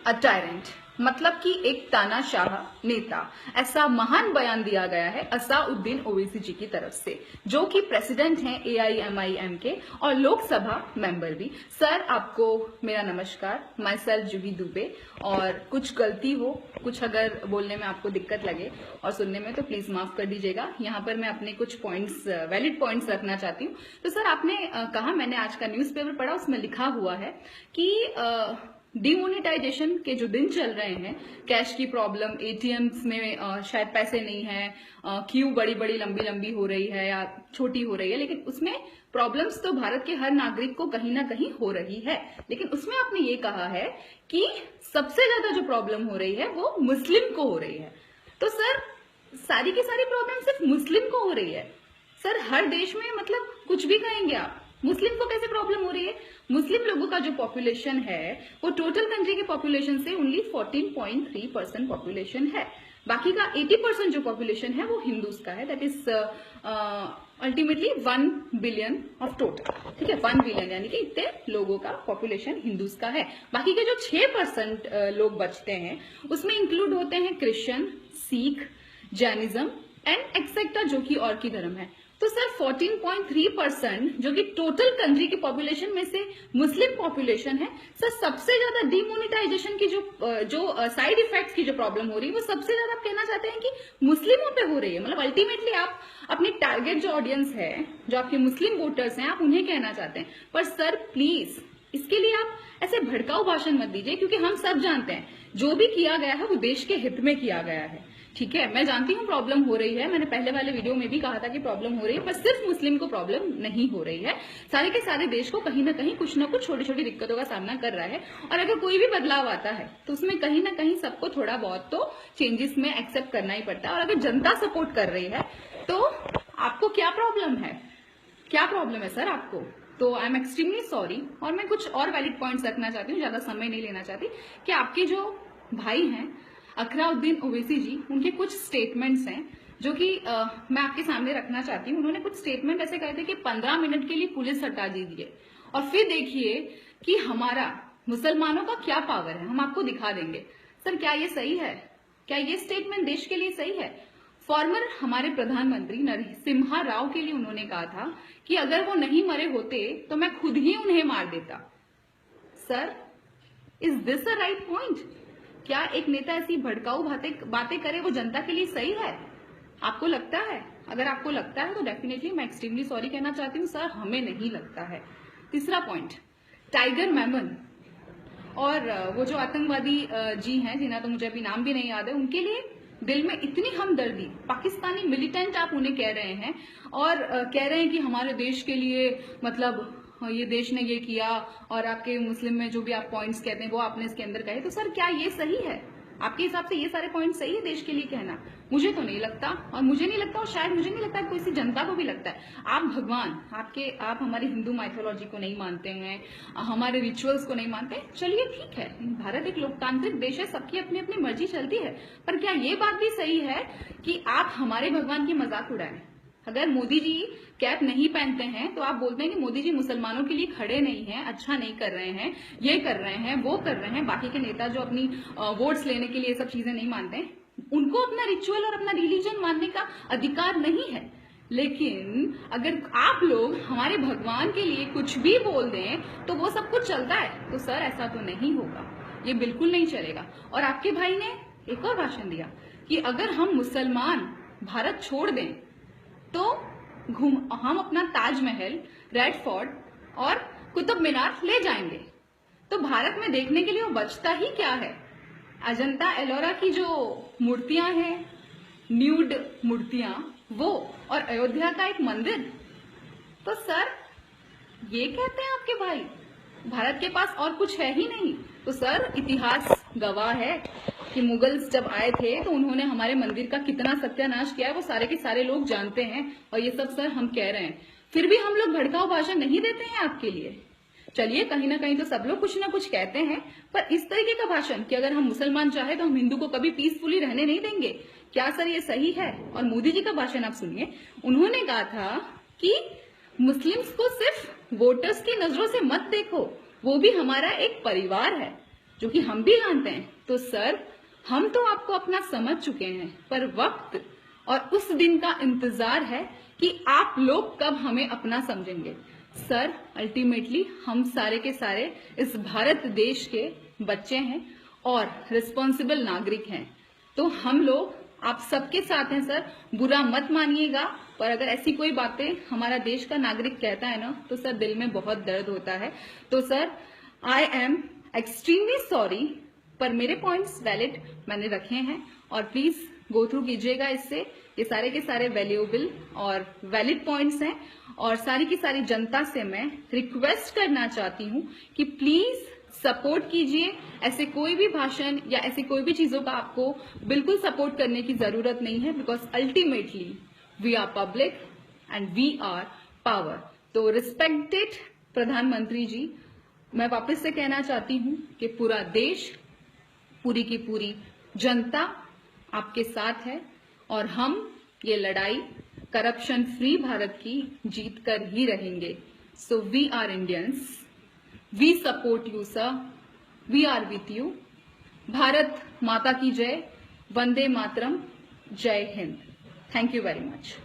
अ tyrant, मतलब कि एक तानाशाह नेता, ऐसा महान बयान दिया गया है असाउद्दीन ओवैसी जी की तरफ से, जो कि प्रेसिडेंट हैं AIMIM के और लोकसभा मेंबर भी। सर, आपको मेरा नमस्कार। माई सेल्फ जूही दुबे। और कुछ गलती हो, कुछ अगर बोलने में आपको दिक्कत लगे और सुनने में, तो प्लीज माफ कर दीजिएगा। यहाँ पर मैं अपने कुछ पॉइंट्स, वैलिड पॉइंट्स रखना चाहती हूँ। तो सर, आपने कहा, मैंने आज का न्यूज़पेपर पढ़ा, उसमें लिखा हुआ है कि डिमोनेटाइजेशन के जो दिन चल रहे हैं, कैश की प्रॉब्लम, ATMs में शायद पैसे नहीं है, क्यू बड़ी बड़ी लंबी लंबी हो रही है या छोटी हो रही है, लेकिन उसमें प्रॉब्लम्स तो भारत के हर नागरिक को कहीं ना कहीं हो रही है। लेकिन उसमें आपने ये कहा है कि सबसे ज्यादा जो प्रॉब्लम हो रही है वो मुस्लिम को हो रही है। तो सर, सारी की सारी प्रॉब्लम सिर्फ मुस्लिम को हो रही है? सर, हर देश में, मतलब कुछ भी कहेंगे आप, मुस्लिम को कैसे प्रॉब्लम हो रही है? मुस्लिम लोगों का जो पॉपुलेशन है वो टोटल कंट्री के पॉपुलेशन से ओनली 14.3% पॉपुलेशन है। बाकी का 80% जो पॉपुलेशन है वो हिंदूज का है। That is ultimately 1 billion of total. ठीक है, 1 बिलियन यानी कि इतने लोगों का पॉपुलेशन हिंदूज का है। बाकी के जो 6% लोग बचते हैं उसमें इंक्लूड होते हैं Christian, Sikh, Jainism and etcetera, जो कि और की धर्म है। तो सर, 14.3% जो कि टोटल कंट्री की पॉपुलेशन में से मुस्लिम पॉपुलेशन है, सर सबसे ज्यादा डिमोनेटाइजेशन की जो साइड इफेक्ट्स की जो प्रॉब्लम हो रही है वो सबसे ज्यादा आप कहना चाहते हैं कि मुस्लिमों पे हो रही है। मतलब अल्टीमेटली आप अपनी टारगेट जो ऑडियंस है, जो आपके मुस्लिम वोटर्स हैं, आप उन्हें कहना चाहते हैं। पर सर प्लीज, इसके लिए आप ऐसे भड़काऊ भाषण मत दीजिए, क्योंकि हम सब जानते हैं जो भी किया गया है वो देश के हित में किया गया है। ठीक है, मैं जानती हूँ प्रॉब्लम हो रही है, मैंने पहले वाले वीडियो में भी कहा था कि प्रॉब्लम हो रही है, पर सिर्फ मुस्लिम को प्रॉब्लम नहीं हो रही है। सारे के सारे देश को कहीं ना कहीं कुछ ना कुछ छोटी छोटी दिक्कतों का सामना कर रहा है। और अगर कोई भी बदलाव आता है तो उसमें कहीं ना कहीं सबको थोड़ा बहुत तो चेंजेस में एक्सेप्ट करना ही पड़ता है। और अगर जनता सपोर्ट कर रही है तो आपको क्या प्रॉब्लम है? क्या प्रॉब्लम है सर आपको? तो आई एम एक्सट्रीमली सॉरी। और मैं कुछ और वैलिड पॉइंट्स रखना चाहती हूँ, ज्यादा समय नहीं लेना चाहती, कि आपके जो भाई हैं अकराउद्दीन ओवैसी जी, उनके कुछ स्टेटमेंट्स हैं जो कि मैं आपके सामने रखना चाहती हूँ। उन्होंने कुछ स्टेटमेंट ऐसे कहे थे कि 15 मिनट के लिए पुलिस हटा दीजिए और फिर देखिए कि हमारा मुसलमानों का क्या पावर है, हम आपको दिखा देंगे। सर, क्या ये सही है? क्या ये स्टेटमेंट देश के लिए सही है? फॉर्मर हमारे प्रधानमंत्री नरसिम्हा राव के लिए उन्होंने कहा था कि अगर वो नहीं मरे होते तो मैं खुद ही उन्हें मार देता। Sir, is this a right point? क्या एक नेता ऐसी भड़काऊ बातें करे वो जनता के लिए सही है? आपको लगता है? अगर आपको लगता है तो डेफिनेटली मैं एक्सट्रीमली सॉरी कहना चाहती हूँ सर, हमें नहीं लगता है। तीसरा पॉइंट, टाइगर मेमन और वो जो आतंकवादी जी हैं, जिन्हें तो मुझे अभी नाम भी नहीं याद है, उनके लिए दिल में इतनी हमदर्दी, पाकिस्तानी मिलिटेंट आप उन्हें कह रहे हैं और कह रहे हैं कि हमारे देश के लिए, मतलब ये देश ने ये किया, और आपके मुस्लिम में जो भी आप पॉइंट्स कहते हैं वो आपने इसके अंदर कहे। तो सर, क्या ये सही है? आपके हिसाब से ये सारे पॉइंट सही है देश के लिए कहना? मुझे तो नहीं लगता, और मुझे नहीं लगता, और शायद मुझे नहीं लगता कोई सी जनता को भी लगता है। आप भगवान, आप हमारे हिंदू माइथोलॉजी को नहीं मानते हैं, हमारे रिचुअल्स को नहीं मानते, चलिए ठीक है, भारत एक लोकतांत्रिक देश है, सबकी अपनी अपनी मर्जी चलती है। पर क्या ये बात भी सही है कि आप हमारे भगवान की मजाक उड़ाएं? अगर मोदी जी कैप नहीं पहनते हैं तो आप बोलते हैं कि मोदी जी मुसलमानों के लिए खड़े नहीं हैं, अच्छा नहीं कर रहे हैं, ये कर रहे हैं, वो कर रहे हैं। बाकी के नेता जो अपनी वोट्स लेने के लिए ये सब चीजें नहीं मानते हैं, उनको अपना रिचुअल और अपना रिलीजन मानने का अधिकार नहीं है। लेकिन अगर आप लोग हमारे भगवान के लिए कुछ भी बोल दें तो वो सब कुछ चलता है, तो सर ऐसा तो नहीं होगा, ये बिल्कुल नहीं चलेगा। और आपके भाई ने एक और भाषण दिया कि अगर हम मुसलमान भारत छोड़ दें तो हम अपना ताजमहल, रेड फोर्ट और कुतुब मीनार ले जाएंगे। तो भारत में देखने के लिए वो बचता ही क्या है? अजंता एलोरा की जो मूर्तियां हैं, न्यूड मूर्तियां, वो, और अयोध्या का एक मंदिर। तो सर, ये कहते हैं आपके भाई भारत के पास और कुछ है ही नहीं? तो सर, इतिहास गवाह है कि मुगल्स जब आए थे तो उन्होंने हमारे मंदिर का कितना सत्यानाश किया है, वो सारे के सारे लोग जानते हैं। और ये सब सर हम कह रहे हैं, फिर भी हम लोग भड़काऊ भाषण नहीं देते हैं आपके लिए। चलिए, कहीं ना कहीं तो सब लोग कुछ ना कुछ कहते हैं, पर इस तरीके का भाषण कि अगर हम मुसलमान चाहे तो हम हिंदू को कभी पीसफुली रहने नहीं देंगे, क्या सर ये सही है? और मोदी जी का भाषण आप सुनिए, उन्होंने कहा था कि मुस्लिम्स को सिर्फ वोटर्स की नजरों से मत देखो, वो भी हमारा एक परिवार है। जो कि हम भी जानते हैं। तो सर, हम तो आपको अपना समझ चुके हैं, पर वक्त और उस दिन का इंतजार है कि आप लोग कब हमें अपना समझेंगे। सर, अल्टीमेटली हम सारे के सारे इस भारत देश के बच्चे हैं और रिस्पॉन्सिबल नागरिक हैं। तो हम लोग आप सबके साथ हैं सर, बुरा मत मानिएगा, पर अगर ऐसी कोई बातें हमारा देश का नागरिक कहता है ना, तो सर दिल में बहुत दर्द होता है। तो sir, I am extremely sorry, पर मेरे पॉइंट्स वैलिड मैंने रखे हैं और प्लीज गो थ्रू कीजिएगा इससे। ये सारे के सारे वैल्यूएबल और वैलिड पॉइंट्स हैं और सारी की सारी जनता से मैं रिक्वेस्ट करना चाहती हूँ कि प्लीज सपोर्ट कीजिए। ऐसे कोई भी भाषण या ऐसे कोई भी चीजों का आपको बिल्कुल सपोर्ट करने की जरूरत नहीं है, because ultimately we are public and we are power. तो रिस्पेक्टेड प्रधानमंत्री जी, मैं वापस से कहना चाहती हूँ कि पूरा देश, पूरी की पूरी जनता आपके साथ है और हम ये लड़ाई करप्शन फ्री भारत की जीत कर ही रहेंगे। So we are Indians, we support you sir, we are with you. Bharat माता की जय, वंदे मातरम, जय Hind. Thank you very much.